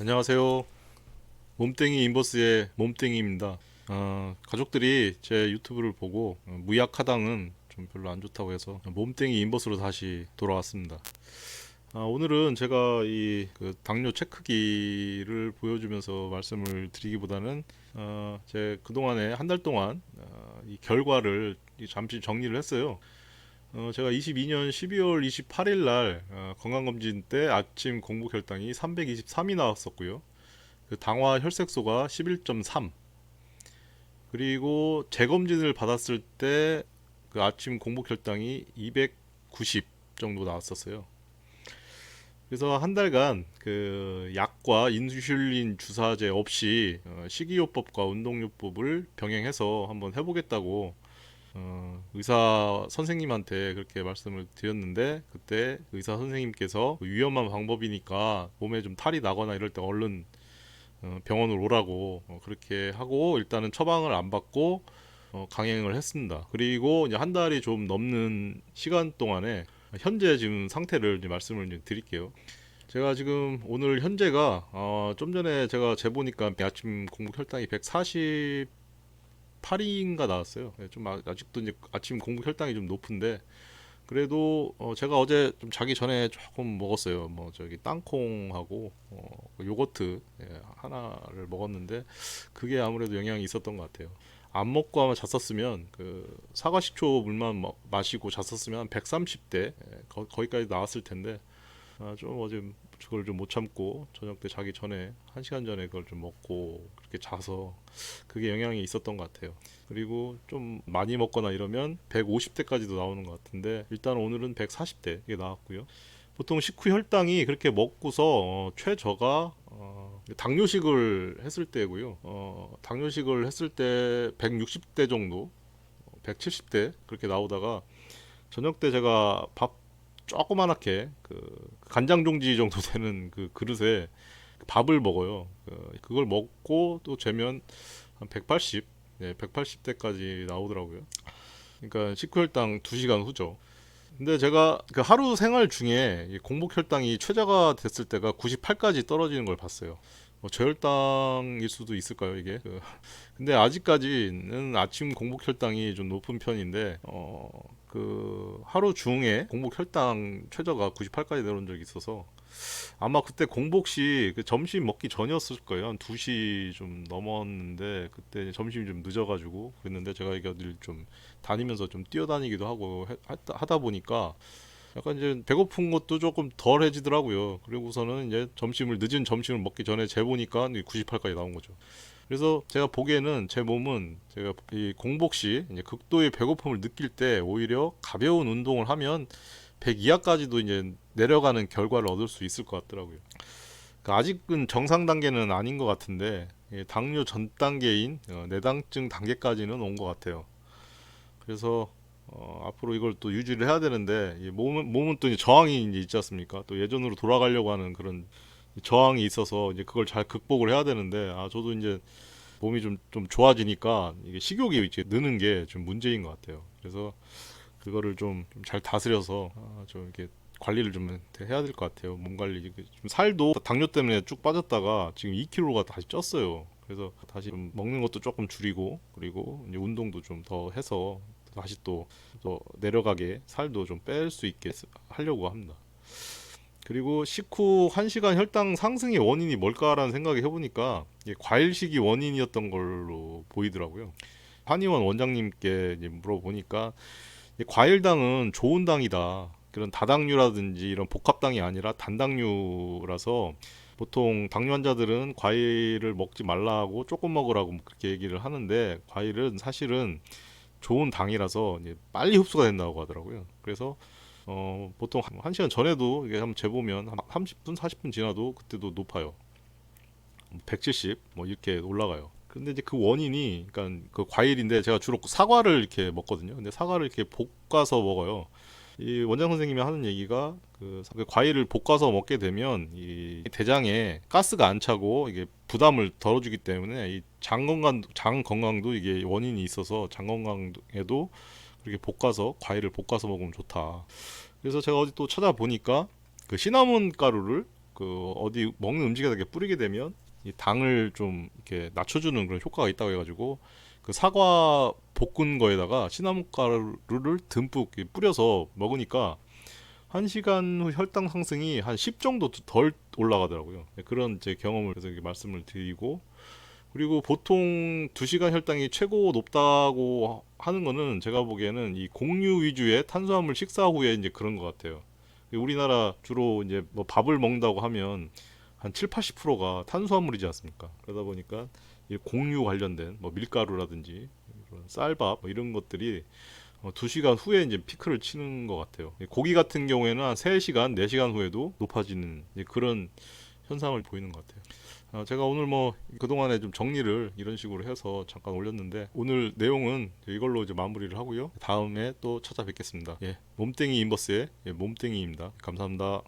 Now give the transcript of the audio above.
안녕하세요. 몸땡이 인버스의 몸땡이입니다. 가족들이 제 유튜브를 보고 무약하당은 좀 별로 안 좋다고 해서 몸땡이 인버스로 다시 돌아왔습니다. 오늘은 제가 그 당뇨 체크기를 보여주면서 말씀을 드리기보다는 제 그동안에 한 달 동안 이 결과를 잠시 정리를 했어요. 제가 22년 12월 28일 날 건강검진 때 아침 공복 혈당이 323이 나왔었고요. 그 당화 혈색소가 11.3. 그리고 재검진을 받았을 때 그 아침 공복 혈당이 290 정도 나왔었어요. 그래서 한 달간 그 약과 인슐린 주사제 없이 식이요법과 운동요법을 병행해서 한번 해보겠다고 의사 선생님한테 그렇게 말씀을 드렸는데, 그때 의사 선생님께서 위험한 방법이니까 몸에 좀 탈이 나거나 이럴 때 얼른 병원을 오라고 그렇게 하고, 일단은 처방을 안 받고 강행을 했습니다. 그리고 이제 한 달이 좀 넘는 시간 동안에 현재 지금 상태를 이제 말씀을 이제 드릴게요. 제가 지금 오늘 현재가 좀 전에 제가 재보니까 아침 공복 혈당이 148인가 나왔어요. 좀 아직도 이제 아침 공복 혈당이 좀 높은데, 그래도 제가 어제 좀 자기 전에 조금 먹었어요. 뭐 저기 땅콩하고 그 요거트 하나를 먹었는데, 그게 아무래도 영향이 있었던 것 같아요. 안 먹고 아마 잤었으면, 그 사과 식초 물만 마시고 잤었으면 한 130대 거기까지 나왔을 텐데, 좀 어제 그걸 좀 못 참고 저녁 때 자기 전에 1시간 전에 그걸 좀 먹고 그렇게 자서 그게 영향이 있었던 것 같아요. 그리고 좀 많이 먹거나 이러면 150대까지도 나오는 것 같은데, 일단 오늘은 140대 이게 나왔고요. 보통 식후 혈당이 그렇게 먹고서 최저가 당뇨식을 했을 때고요. 당뇨식을 했을 때 160대 정도, 170대 그렇게 나오다가 저녁 때 제가 밥 조그만하게 그 간장 종지 정도 되는 그 그릇에 밥을 먹어요. 그걸 먹고 또 재면 한 180, 180대까지 나오더라고요. 그러니까 식후혈당 2시간 후죠. 근데 제가 그 하루 생활 중에 이 공복 혈당이 최저가 됐을 때가 98까지 떨어지는 걸 봤어요. 뭐 저혈당일 수도 있을까요, 이게? 근데 아직까지는 아침 공복 혈당이 좀 높은 편인데, 그 하루 중에 공복 혈당 최저가 98까지 내려온 적이 있어서, 아마 그때 공복시 그 점심 먹기 전이었을 거예요. 한 2시 좀 넘었는데, 그때 점심이 좀 늦어가지고 그랬는데, 제가 이게 어딜 좀 다니면서 좀 뛰어다니기도 하고 하다 보니까 약간 이제 배고픈 것도 조금 덜해지더라고요. 그리고서는 이제 늦은 점심을 먹기 전에 재보니까 98까지 나온 거죠. 그래서 제가 보기에는 제 몸은 제가 이 공복 시 이제 극도의 배고픔을 느낄 때 오히려 가벼운 운동을 하면 100 이하까지도 이제 내려가는 결과를 얻을 수 있을 것 같더라고요. 그러니까 아직은 정상 단계는 아닌 것 같은데, 당뇨 전 단계인 내당증 단계까지는 온 것 같아요. 그래서 앞으로 이걸 또 유지를 해야 되는데, 이 몸은 또 이제 저항이 이제 있지 않습니까? 또 예전으로 돌아가려고 하는 그런 저항이 있어서 이제 그걸 잘 극복을 해야 되는데, 저도 이제 몸이 좀 좋아지니까 이게 식욕이 이제 느는 게 좀 문제인 것 같아요. 그래서 그거를 좀 잘 다스려서 좀 이렇게 관리를 좀 해야 될 것 같아요. 몸 관리. 좀 살도 당뇨 때문에 쭉 빠졌다가 지금 2kg가 다시 쪘어요. 그래서 다시 좀 먹는 것도 조금 줄이고, 그리고 이제 운동도 좀 더 해서 다시 또 내려가게 살도 좀 뺄 수 있게 하려고 합니다. 그리고 식후 1시간 혈당 상승의 원인이 뭘까라는 생각을 해보니까 이게 과일식이 원인이었던 걸로 보이더라고요. 한의원 원장님께 이제 물어보니까 과일당은 좋은 당이다. 그런 다당류라든지 이런 복합당이 아니라 단당류라서 보통 당뇨 환자들은 과일을 먹지 말라고 조금 먹으라고 그렇게 얘기를 하는데, 과일은 사실은 좋은 당이라서 이제 빨리 흡수가 된다고 하더라고요. 그래서 보통 1시간 전에도 이게 한번 재보면 한 30분, 40분 지나도 그때도 높아요. 170 뭐 이렇게 올라가요. 근데 이제 그 원인이, 그러니까 그 과일인데 제가 주로 사과를 이렇게 먹거든요. 근데 사과를 이렇게 볶아서 먹어요. 이 원장 선생님이 하는 얘기가 그 과일을 볶아서 먹게 되면 이 대장에 가스가 안 차고 이게 부담을 덜어주기 때문에 이 장 건강도 이게 원인이 있어서 장 건강에도 그렇게 과일을 볶아서 먹으면 좋다. 그래서 제가 어디 또 찾아보니까 그 시나몬 가루를 그 어디 먹는 음식에다 이렇게 뿌리게 되면 이 당을 좀 이렇게 낮춰주는 그런 효과가 있다고 해가지고 그 사과 볶은 거에다가 시나몬 가루를 듬뿍 이렇게 뿌려서 먹으니까 1시간 후 혈당 상승이 한 10 정도 덜 올라가더라고요. 그런 제 경험을 그래서 이렇게 말씀을 드리고, 그리고 보통 2시간 혈당이 최고 높다고 하는 거는 제가 보기에는 이 곡류 위주의 탄수화물 식사 후에 이제 그런 것 같아요. 우리나라 주로 이제 뭐 밥을 먹는다고 하면 한 7, 80%가 탄수화물이지 않습니까? 그러다 보니까 이 곡류 관련된 뭐 밀가루라든지 이런 쌀밥 뭐 이런 것들이 2시간 후에 이제 피크를 치는 것 같아요. 고기 같은 경우에는 한 3시간, 4시간 후에도 높아지는 이제 그런 현상을 보이는 것 같아요. 제가 오늘 뭐 그동안에 좀 정리를 이런 식으로 해서 잠깐 올렸는데 오늘 내용은 이걸로 이제 마무리를 하고요. 다음에 또 찾아뵙겠습니다. 예, 몸땡이 인버스의 몸땡이입니다. 감사합니다.